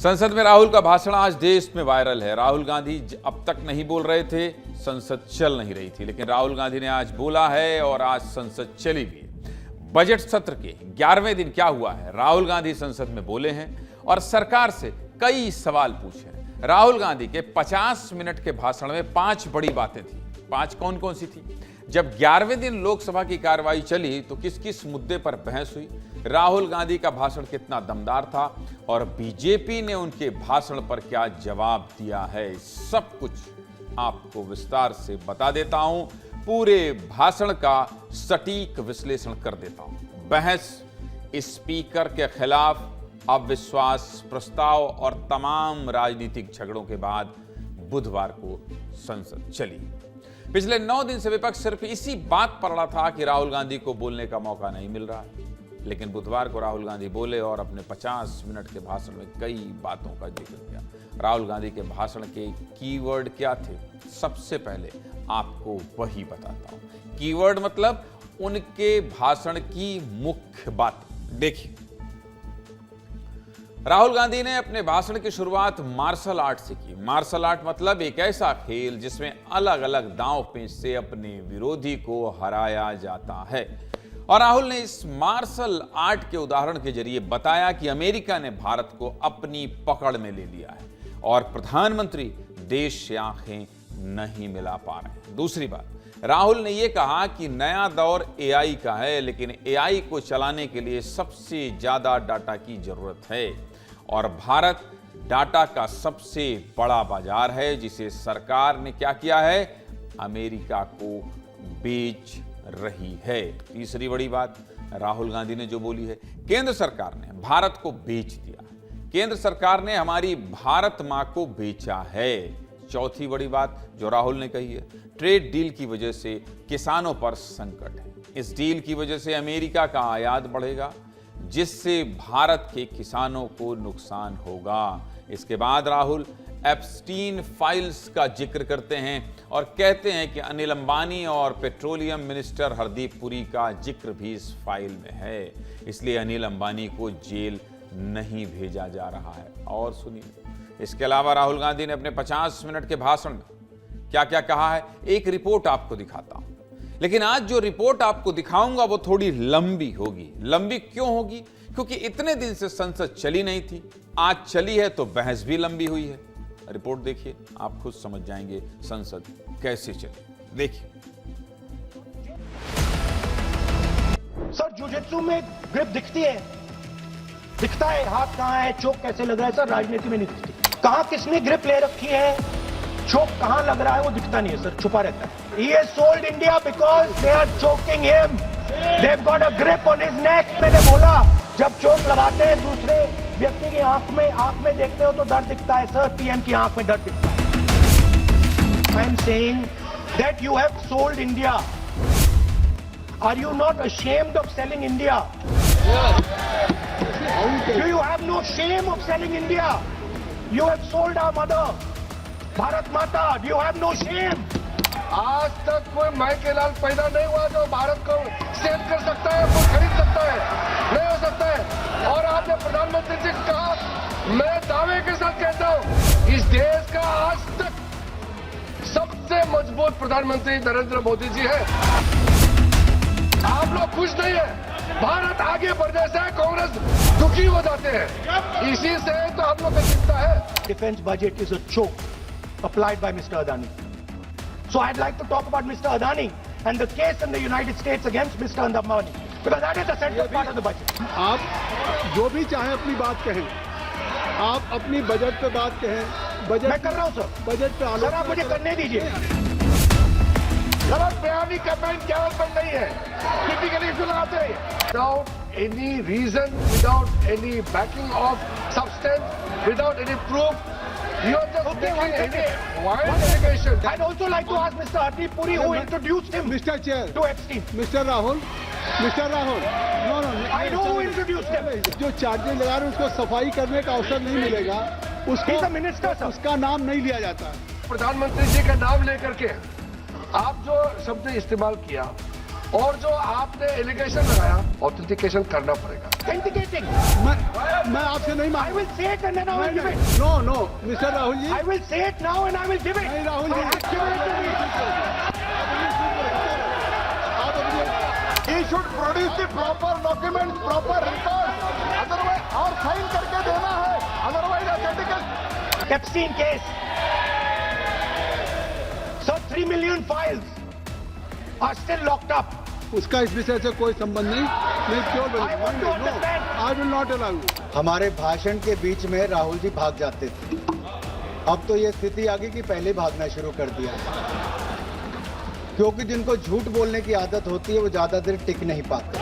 संसद में राहुल का भाषण आज देश में वायरल है। राहुल गांधी अब तक नहीं बोल रहे थे, संसद चल नहीं रही थी, लेकिन राहुल गांधी ने आज बोला है और आज संसद चली भी है। बजट सत्र के 11वें दिन क्या हुआ है, राहुल गांधी संसद में बोले हैं और सरकार से कई सवाल पूछे हैं। राहुल गांधी के 50 मिनट के भाषण में 5 बड़ी बातें थी। 5 कौन कौन सी थी? जब 11वें दिन लोकसभा की कार्रवाई चली तो किस किस मुद्दे पर बहस हुई, राहुल गांधी का भाषण कितना दमदार था और बीजेपी ने उनके भाषण पर क्या जवाब दिया है, सब कुछ आपको विस्तार से बता देता हूं। पूरे भाषण का सटीक विश्लेषण कर देता हूं। बहस स्पीकर के खिलाफ अविश्वास प्रस्ताव और तमाम राजनीतिक झगड़ों के बाद बुधवार को संसद चली। पिछले 9 दिन से विपक्ष सिर्फ इसी बात पर अड़ा था कि राहुल गांधी को बोलने का मौका नहीं मिल रहा है, लेकिन बुधवार को राहुल गांधी बोले और अपने 50 मिनट के भाषण में कई बातों का जिक्र किया। राहुल गांधी के भाषण के कीवर्ड क्या थे, सबसे पहले आपको वही बताता हूं। कीवर्ड मतलब उनके भाषण की मुख्य बात। देखिए, राहुल गांधी ने अपने भाषण की शुरुआत मार्शल आर्ट से की। मार्शल आर्ट मतलब एक ऐसा खेल जिसमें अलग अलग दांव पेच से अपने विरोधी को हराया जाता है। और राहुल ने इस मार्शल आर्ट के उदाहरण के जरिए बताया कि अमेरिका ने भारत को अपनी पकड़ में ले लिया है और प्रधानमंत्री देश से आंखें नहीं मिला पा रहे। दूसरी बात, राहुल ने यह कहा कि नया दौर एआई का है, लेकिन एआई को चलाने के लिए सबसे ज्यादा डाटा की जरूरत है और भारत डाटा का सबसे बड़ा बाजार है, जिसे सरकार ने क्या किया है, अमेरिका को बेच रही है। तीसरी बड़ी बात राहुल गांधी ने जो बोली है, केंद्र सरकार ने भारत को बेच दिया। केंद्र सरकार ने हमारी भारत मां को बेचा है। चौथी बड़ी बात जो राहुल ने कही है, ट्रेड डील की वजह से किसानों पर संकट है। इस डील की वजह से अमेरिका का आयात बढ़ेगा, जिससे भारत के किसानों को नुकसान होगा। इसके बाद राहुल एप्स्टीन फाइल्स का जिक्र करते हैं और कहते हैं कि अनिल अंबानी और पेट्रोलियम मिनिस्टर हरदीप पुरी का जिक्र भी इस फाइल में है, इसलिए अनिल अंबानी को जेल नहीं भेजा जा रहा है। और सुनिए, इसके अलावा राहुल गांधी ने अपने 50 मिनट के भाषण में क्या क्या कहा है, एक रिपोर्ट आपको दिखाता हूं। लेकिन आज जो रिपोर्ट आपको दिखाऊंगा वो थोड़ी लंबी होगी। लंबी क्यों होगी? क्योंकि इतने दिन से संसद चली नहीं थी, आज चली है तो बहस भी लंबी हुई है। रिपोर्ट देखिए, आप खुद समझ जाएंगे संसद कैसे चली। देखिए सर, जुजित्सु में ग्रिप दिखती है, दिखता है हाथ कहां है, चोक कैसे लग रहा है सर, राजनीति में नहीं दिखती। कहां किसने ग्रिप ले रखी है, चोक कहां लग रहा है, वो दिखता नहीं है सर, छुपा रहता है। He has sold India because they are choking him. They've got a grip on his neck. मैंने बोला, जब चोक लगाते हैं दूसरे व्यक्ति की आंख में देखते हो तो दर्द दिखता है सर, पीएम की आंख में दर्द दिखता है। I am saying that you have sold India. Are you not ashamed of selling India? Do you have no shame of selling India? You have sold our mother, Bharat Mata. Do you have no shame? आज तक कोई माइकेलाल पैदा नहीं हुआ जो भारत को cell कर सकता है, कोई खरीद सकता है, नहीं हो सकता है। और आपने प्रधानमंत्री जी कहा, मैं दावे के साथ कहता हूं, इस देश का आज तक सबसे मजबूत प्रधानमंत्री नरेंद्र मोदी जी है। आप लोग खुश नहीं है, भारत आगे बढ़ने से कांग्रेस दुखी हो जाते हैं, इसी से तो हम लोग को चिंता है। Defense budget is a choke applied by Mr. Adani. So I'd like to talk about Mr. Adani and the case in the United States against Mr. Ambani, because that is the central part of the budget. आप जो भी चाहें अपनी बात कहें, आप अपनी budget पे बात कहें। बजट मैं कर रहा हूं सर, बजट पे सर आप मुझे करने दीजिए। गलत बयानी कैंपेन केवल पर नहीं है, टिपिकली सुनाते हैं without any reason, without any backing of substance, without any proof. You are just making any wild allegation. I'd also like to ask Mr. Hardeep Puri who introduced him mister chair, to Epstein. Mister Rahul, no I know who introduced him. जो charges लगा रहे हैं उसको सफाई करने का अवसर नहीं मिलेगा, उसको He's a minister, sir. उसका नाम नहीं लिया जाता। प्रधानमंत्री जी का नाम लेकर के आप जो शब्द इस्तेमाल किया और जो आपने एलिगेशन लगाया, ऑथेंटिकेशन करना पड़ेगा। authenticating. मैं आपसे नहीं I मांग will say it and then I will give it. No no mister Rahul ji I will say it now and I will give it. नहीं Rahul ji Give it to me. He should produce the proper documents, proper records. Otherwise, और sign करके देना है. Otherwise, authentication. Epstein case. So 3 million files are still locked up. उसका इस विषय से कोई संबंध नहीं. मैं क्यों I want to understand. I will not allow. हमारे भाषण के बीच में राहुल जी भाग जाते थे. अब तो ये स्थिति आ गई कि पहले भागना शुरू कर दिया, क्योंकि जिनको झूठ बोलने की आदत होती है वो ज्यादा देर टिक नहीं पाते.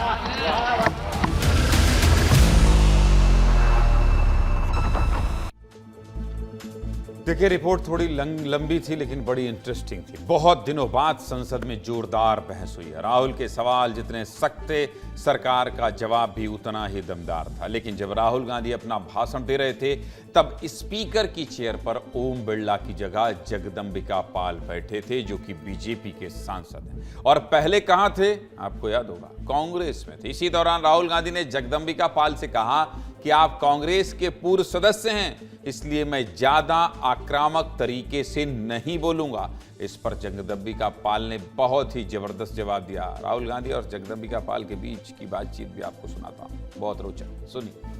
देखिए, रिपोर्ट थोड़ी लंबी थी लेकिन बड़ी इंटरेस्टिंग थी। बहुत दिनों बाद संसद में जोरदार बहस हुई है। राहुल के सवाल जितने सख्त थे, सरकार का जवाब भी उतना ही दमदार था। लेकिन जब राहुल गांधी अपना भाषण दे रहे थे तब स्पीकर की चेयर पर ओम बिरला की जगह जगदंबिका पाल बैठे थे, जो कि बीजेपी के सांसद हैं। और पहले कहां थे? आपको याद होगा, कांग्रेस में थे। इसी दौरान राहुल गांधी ने जगदंबिका पाल से कहा कि आप कांग्रेस के पूर्व सदस्य हैं, इसलिए मैं ज्यादा आक्रामक तरीके से नहीं बोलूंगा। इस पर जगदंबिका पाल ने बहुत ही जबरदस्त जवाब दिया। राहुल गांधी और जगदंबिका पाल के बीच की बातचीत भी आपको सुनाता हूं, बहुत रोचक, सुनिए।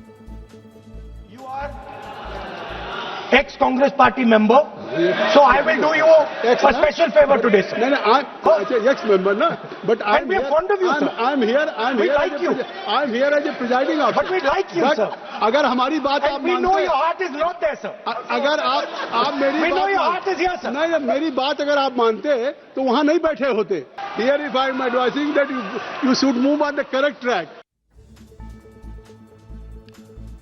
You are ex-Congress party member, so I will do you a special favor today, sir. नहीं नहीं, एक्स मेंबर ना, but And we are fond of you, sir. I'm here We like you. I'm here as a presiding officer. But we like you, But sir. अगर हमारी बात आप And we know मानते your heart is not there, sir. अगर आप मेरी We know बात your heart is here, sir. नहीं, मेरी बात अगर आप मानते तो वहां नहीं बैठे होते. Here if I am advising that you should move on the correct track.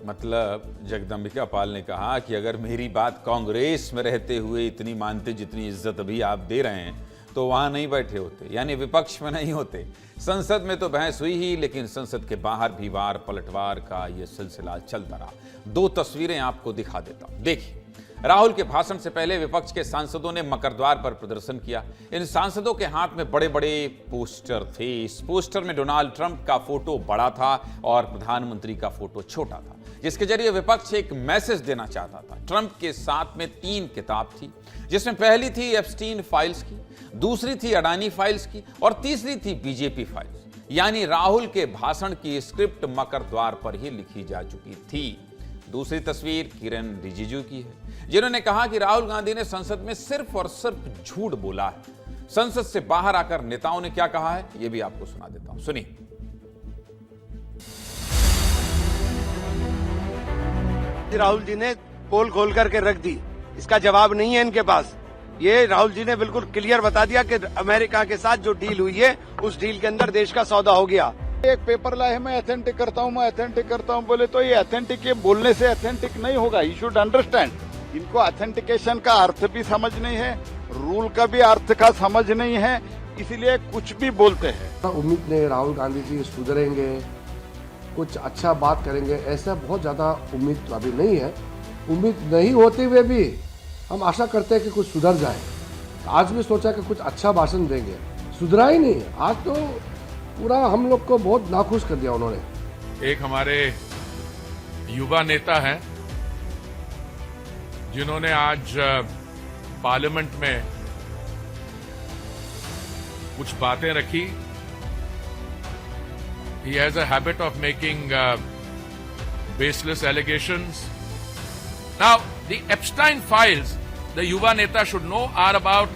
मतलब जगदंबिका पाल ने कहा कि अगर मेरी बात कांग्रेस में रहते हुए इतनी मानते जितनी इज्जत अभी आप दे रहे हैं तो वहां नहीं बैठे होते, यानी विपक्ष में नहीं होते। संसद में तो बहस हुई ही, लेकिन संसद के बाहर भी वार पलटवार का यह सिलसिला चलता रहा। दो तस्वीरें आपको दिखा देता हूं, देखिए। राहुल के भाषण से पहले विपक्ष के सांसदों ने मकरद्वार पर प्रदर्शन किया। इन सांसदों के हाथ में बड़े बड़े पोस्टर थे। इस पोस्टर में डोनाल्ड ट्रंप का फोटो बड़ा था और प्रधानमंत्री का फोटो छोटा था, जिसके जरिए विपक्ष एक मैसेज देना चाहता था। ट्रंप के साथ में 3 किताब थी, जिसमें पहली थी एप्स्टीन फाइल्स की, दूसरी थी अडानी फाइल्स की और तीसरी थी बीजेपी फाइल्स। यानी राहुल के भाषण की स्क्रिप्ट मकरद्वार पर ही लिखी जा चुकी थी। दूसरी तस्वीर किरण रिजिजू की है, जिन्होंने कहा कि राहुल गांधी ने संसद में सिर्फ और सिर्फ झूठ बोला है। संसद से बाहर आकर नेताओं ने क्या कहा है, यह भी आपको सुना देता हूं, सुनिए। राहुल जी ने पोल खोल करके रख दी, इसका जवाब नहीं है इनके पास। ये राहुल जी ने बिल्कुल क्लियर बता दिया कि अमेरिका के साथ जो डील हुई है उस डील के अंदर देश का सौदा हो गया। एक पेपर लाए, मैं अथेंटिक करता हूँ, बोले तो ये अथेंटिक, ये बोलने से अथेंटिक नहीं होगा। यू शुड अंडरस्टैंड, इनको अथेंटिकेशन का अर्थ भी समझ नहीं है, रूल का भी अर्थ का समझ नहीं है, इसीलिए कुछ भी बोलते हैं। उम्मीद नहीं राहुल गांधी जी सुधरेंगे, कुछ अच्छा बात करेंगे, ऐसा बहुत ज़्यादा उम्मीद तो अभी नहीं है। उम्मीद नहीं होते हुए भी हम आशा करते हैं कि कुछ सुधर जाए। आज भी सोचा कि कुछ अच्छा भाषण देंगे, सुधरा ही नहीं। आज तो पूरा हम लोग को बहुत नाखुश कर दिया उन्होंने। एक हमारे युवा नेता हैं जिन्होंने आज पार्लियामेंट में कुछ बातें रखी। He has a habit of making baseless allegations. Now, the Epstein files, the Yuva Neta should know, are about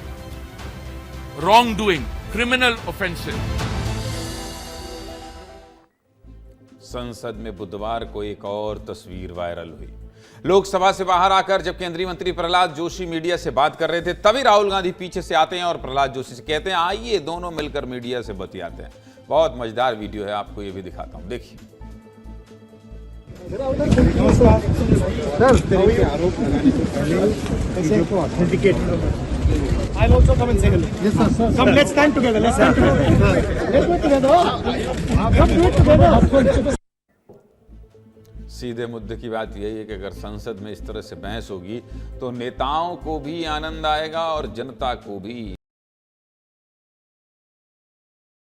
wrongdoing, criminal offenses. संसद में बुधवार को एक और तस्वीर वायरल हुई। लोकसभा से बाहर आकर जब केंद्रीय मंत्री प्रहलाद जोशी मीडिया से बात कर रहे थे, तभी राहुल गांधी पीछे से आते हैं और प्रहलाद जोशी से कहते हैं, आइए दोनों मिलकर मीडिया से बतियाते हैं। बहुत मजेदार वीडियो है, आपको ये भी दिखाता हूं, देखिए। I'll also come and say hello. Yes, sir. Come, let's stand together. Let's stand together. Let's go together. Come do it together. सीधे मुद्दे की बात यही है कि अगर संसद में इस तरह से बहस होगी तो नेताओं को भी आनंद आएगा और जनता को भी।